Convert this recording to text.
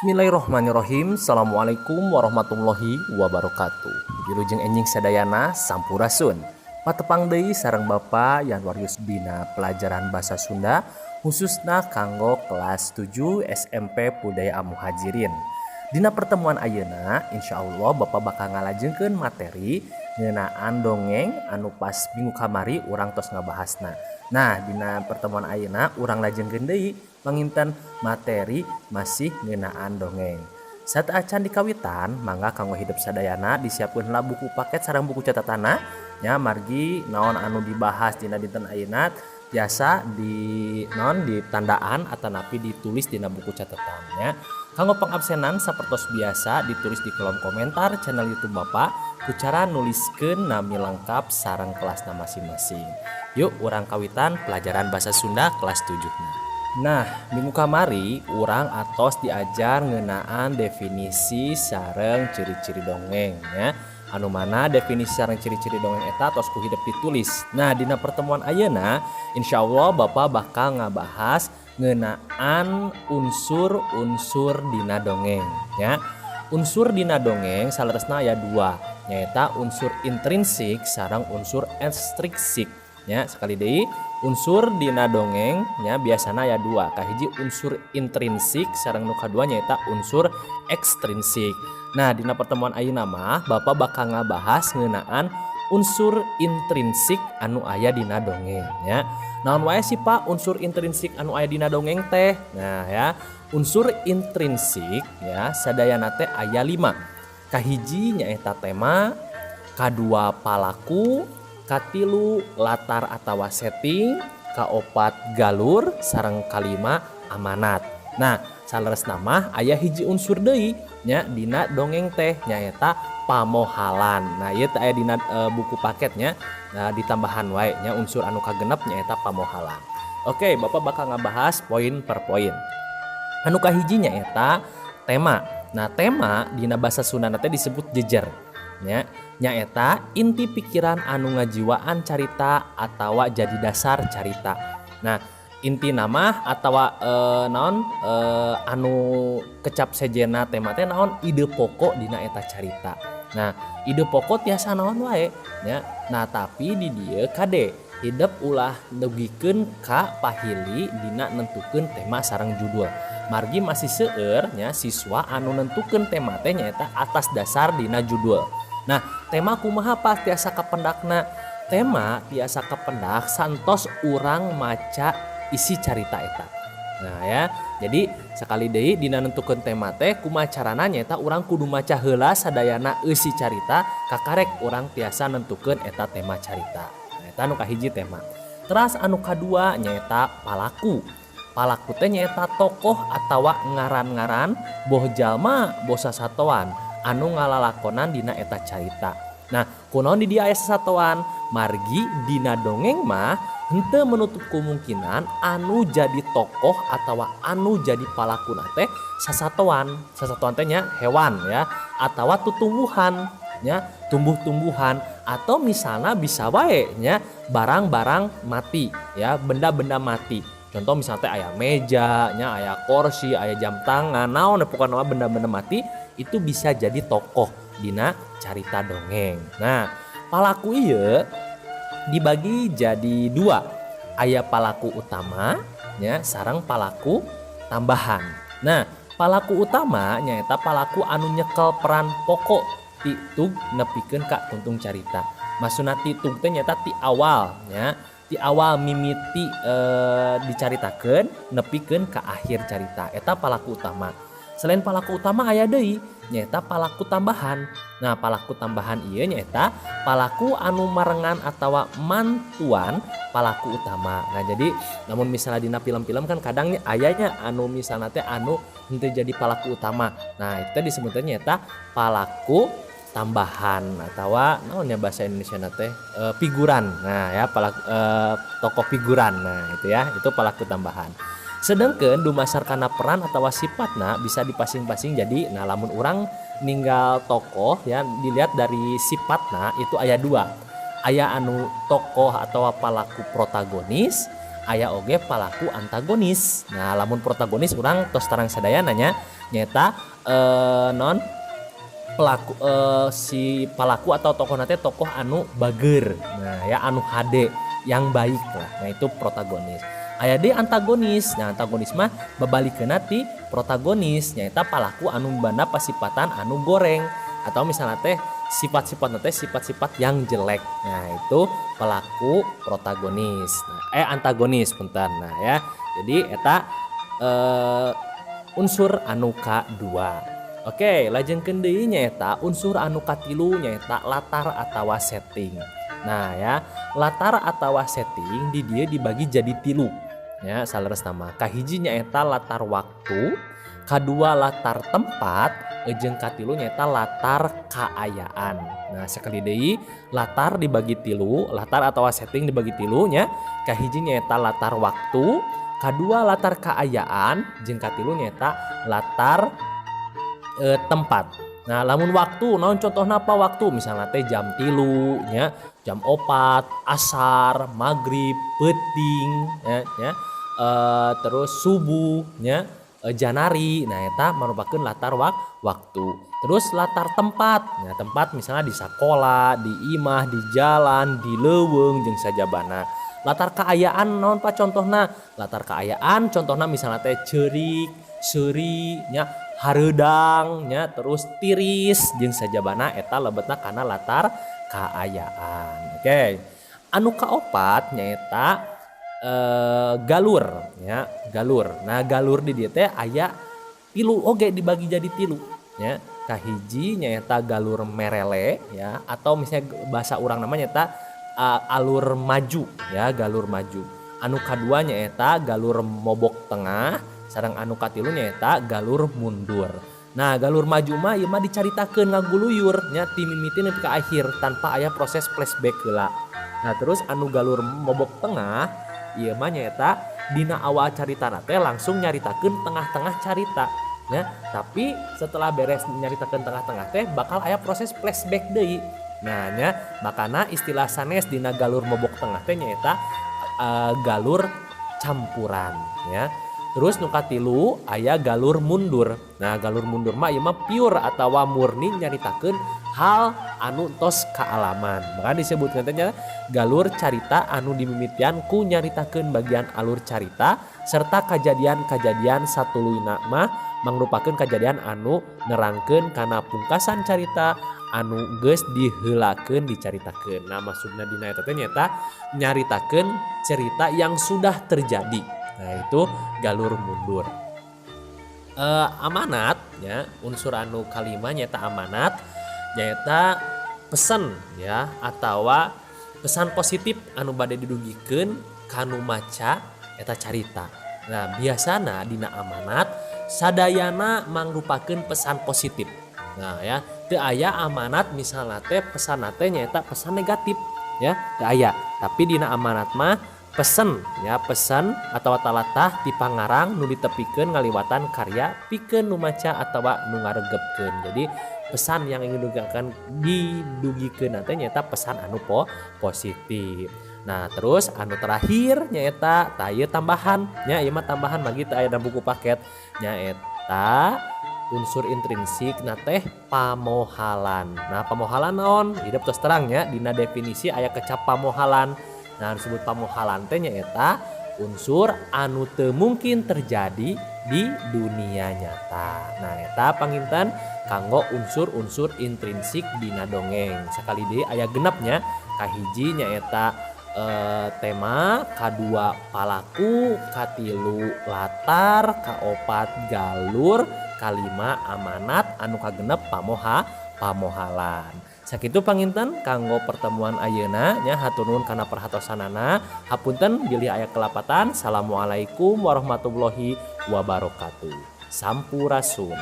Bismillahirrohmanirrohim. Assalamualaikum warahmatullahi wabarakatuh. Wilujeng enjing sadayana sampurasun. Patepang deui sareng Bapa yang warios dina pelajaran bahasa Sunda khususna kanggo kelas 7 SMP Budaya Muhajirin. Dina pertemuan ayeuna insyaallah Bapak bakal ngalajengkeun materi ngeunaan dongeng anu pas minggu kamari urang tos ngabahasna. Nah, dina pertemuan ayeuna urang lajengkeun deui panginten materi masih ngeunaan dongeng. Saat acan dikawitan, mangga kanggo hidup sadayana disiapkeun heula buku paket sareng buku catatanna nya margi naon anu dibahas dina dinten ayeuna biasa di tandaan atanapi ditulis dina buku catatannya. Kanggo pangabsenan sapertos biasa ditulis di kolom komentar channel YouTube Bapak ku cara nuliskeun nami lengkap sareng kelasna masing-masing. Yuk urang kawitan pelajaran bahasa Sunda kelas 7. Nah, minggu kamari urang atos diajar ngeunaan definisi sareng ciri-ciri dongeng ya. Anu mana definisi sareng ciri-ciri dongeng eta tos ku hidup ditulis. Nah, dina pertemuan ayeuna insyaallah Bapak bakal ngabahas ngeunaan unsur-unsur dina dongeng ya. Unsur dina dongeng saleresna aya 2, nyaeta unsur intrinsik sareng unsur ekstrinsik. Ya, sekali deui unsur dina dongeng nya biasana aya 2, kahiji unsur intrinsik sareng nu kadua nyaeta unsur ekstrinsik. Nah, dina pertemuan ayeuna mah Bapak bakal ngabahas ngeunaan unsur intrinsik anu aya dina dongeng ya. Naon wae sih Pak unsur intrinsik anu aya dina dongeng teh? Nah ya, unsur intrinsik ya sadayana teh aya 5. Kahiji nyaeta tema, kadua palaku, katilu latar atawa setting, kaopat galur, sareng kalima amanat. Nah, saleresna mah aya hiji unsur deui nya dina dongeng teh nyaeta pamohalan. Nah, ieu teh aya dina buku paketnya. Nah, ditambahan wae nya unsur anu kagenep nyaeta pamohalan. Oke, Bapak bakal ngabahas poin per poin. Anu kahiji nyaeta tema. Nah, tema dina basa Sunda teh disebut jejer. Nyaeta inti pikiran anu ngajiwaan carita atawa jadi dasar carita. Nah, inti nama atawa anu kecap sejena tema teh naon ide pokok dina eta carita. Nah, ide pokok tiasa naon wae nya. Nah, tapi di dieu kade hidup ulah dugikeun ka pahili dina nentukeun tema sareng judul. Margi masih seueur nya siswa anu nentukeun tema teh nyaeta atas dasar dina judul. Nah, tema kumaha pas tiasa kapendakna? Tema tiasa kapendak santos urang maca isi carita eta. Nah ya, jadi sekali deui dina nentukeun tema teh kumaha carana nyaeta urang kudu maca heula sadayana isi carita kakarek urang tiasa nentukeun eta tema carita. Nah, eta anu kahiji tema. Teras anu kadua nyaeta palaku. Palaku teh nyaeta tokoh atawa ngaran-ngaran boh jalma boh sasatoan anu ngalalakonan dina eta carita. Nah, kunaon di dieu aya sasatoan? Margi dina dongeng mah henteu menutup kemungkinan anu jadi tokoh atawa anu jadi palakuna teh sasatoan. Sasatoan teh nya hewan ya, atawa tutumbuhan nya, tumbuh-tumbuhan atau misalnya bisa wae nya barang-barang mati ya, benda-benda mati. Contoh misalnya teh aya meja nya, aya kursi, aya jam tangan, naon pokona benda-benda mati itu bisa jadi tokoh dina carita dongeng. Nah, palaku ieu dibagi jadi 2. Aya palaku utama nya sareng palaku tambahan. Nah, palaku utama nyaeta palaku anu nyekel peran pokok ti tug nepikeun ka tuntung carita. Maksudna ti tug teh nyaeta ti awal nya. Ti awal mimiti dicaritakeun nepikeun ka akhir carita. Eta palaku utama. Selain palaku utama aya deui nyaeta palaku tambahan. Nah, palaku tambahan ieu nyaeta palaku anu marengan atawa mantuan palaku utama. Nah, jadi namun misalnya dina film-film kan kadang ayanya anu misalnya teh anu henteu jadi palaku utama. Nah, itu disebutnya nyaeta palaku tambahan atawa naonnya bahasa Indonesia teh figuran. Nah, ya tokoh figuran. Nah, itu ya, itu palaku tambahan. Sedangkan dumasarkana peran atau sifatna bisa dipasing-pasing jadi nah lamun orang ninggal tokoh ya dilihat dari sifatna itu aya 2. Aya anu tokoh atau palaku protagonis, aya oge palaku antagonis. Nah lamun protagonis urang tos tarang sadayana nyata non pelaku si palaku atau tokoh nate tokoh anu bager. Nah ya anu hade yang baik lah. Nah itu protagonis. Aya deui antagonis. Nah antagonis mah babalikeun ti protagonis nyaeta palaku anu banda pasipatan anu goreng atau misalnya teh sifat-sifat teh sifat-sifat yang jelek. Nah itu pelaku protagonis. Antagonis punten. Nah ya. Jadi eta unsur anu kadua. Oke, lajengkeun deui nyaeta unsur anu katilu nyaeta latar atawa setting. Nah ya, latar atawa setting di dia dibagi jadi tilu. Ya, saleres nama. Kahiji nyaeta latar waktu, kadua latar tempat, jeung katilu nyaeta latar kaayaan. Nah, sekali deui latar dibagi tilu, latar atawa setting dibagi tilu nya. Kahiji nyaeta latar waktu, kadua latar kaayaan, jeung katilu nyaeta latar tempat. Nah lamun waktu naon contohna apa waktu misalnya teh jam 3 nya, jam 4, asar, maghrib, peuting ya, terus subuh nya, janari. Nah eta merupakan latar waktu. Terus latar tempat. Nah tempat misalnya di sakola, di imah, di jalan, di leuweung jeung sajabana. Latar kaayaan naon pa contohna? Latar kaayaan contohna misalnya teh ceurik, seuri nya, hareudang nya, terus tiris jeung sajabana eta lebetna kana latar kaayaan. Oke. Anu kaopat nyaeta galur ya, galur. Nah galur di dieu teh aya tilu oge dibagi jadi tilu ya. Kahiji nyaeta galur merele ya, atau misalnya bahasa urang namanya nyaeta alur maju ya, galur maju. Anu kadua nyaeta galur mobok tengah, sareng anu katilu nyaeta galur mundur. Nah galur maju mah ieu mah dicaritakeun ngaguluyur nya ti mimiti nepi ka akhir tanpa aya proses flashback heula. Nah terus anu galur mobok tengah ieu mah nyaeta dina awal caritana teh langsung nyaritakeun tengah-tengah carita ya, tapi setelah beres nyaritakeun tengah-tengah teh bakal aya proses flashback deui. Nah nya makana istilah sanes dina galur mobok tengah teh nyaeta galur campuran ya. Terus nu katilu aya galur mundur. Nah galur mundur mah ieu mah pure atawa murni nyaritakeun hal anu tos kaalaman. Maka disebutkeun teh galur carita anu dimimitian ku nyaritakeun bagian alur carita serta kajadian-kajadian satuluyna mah mangrupakeun kajadian anu nerangkeun kana pungkasan carita anu geus diheulakeun dicaritakeun. Nah maksudna dina eta teh nyata nyaritakeun cerita yang sudah terjadi. Nah itu galur mundur. Amanat ya, unsur anu kalima nyata amanat nyata pesan ya, atawa pesan positif anu bade didugikeun kanu maca eta carita. Nah biasana dina amanat sadayana mangrupakeun pesan positif. Nah ya teu aya amanat misalna teh pesan teh nyata pesan negatif ya, teu aya. Tapi dina amanat mah pesen ya, pesan atau talatah ti pangarang nu ditepikeun ngaliwatan karya pikeun nu maca atawa nu ngaregepkeun. Jadi pesan yang ingin didugikeun teh nyaeta pesan anu positif. Nah terus anu terakhir nyaeta tah ieu tambahan nya, ieu mah tambahan mah gitu aya dalam buku paket nyaeta unsur intrinsik na teh pamohalan. Nah pamohalan naon? Hidup terus terangnya dina definisi aya kecap pamohalan. Nah disebut pamohalan teh nyaeta unsur anu teu mungkin terjadi di dunia nyata. Nah eta panginten kanggo unsur-unsur intrinsik dina dongeng. Sakali deui aya genepnya, kahiji nyaeta tema, kadua palaku, katilu latar, kaopat galur, kalima amanat, anu kagenep pamohalan. Sakitu panginten kanggo pertemuan ayeuna nya, hatur nuhun kana perhatosanana. Hapunten bilih aya kelapatan. Assalamualaikum warahmatullahi wabarakatuh. Sampurasun.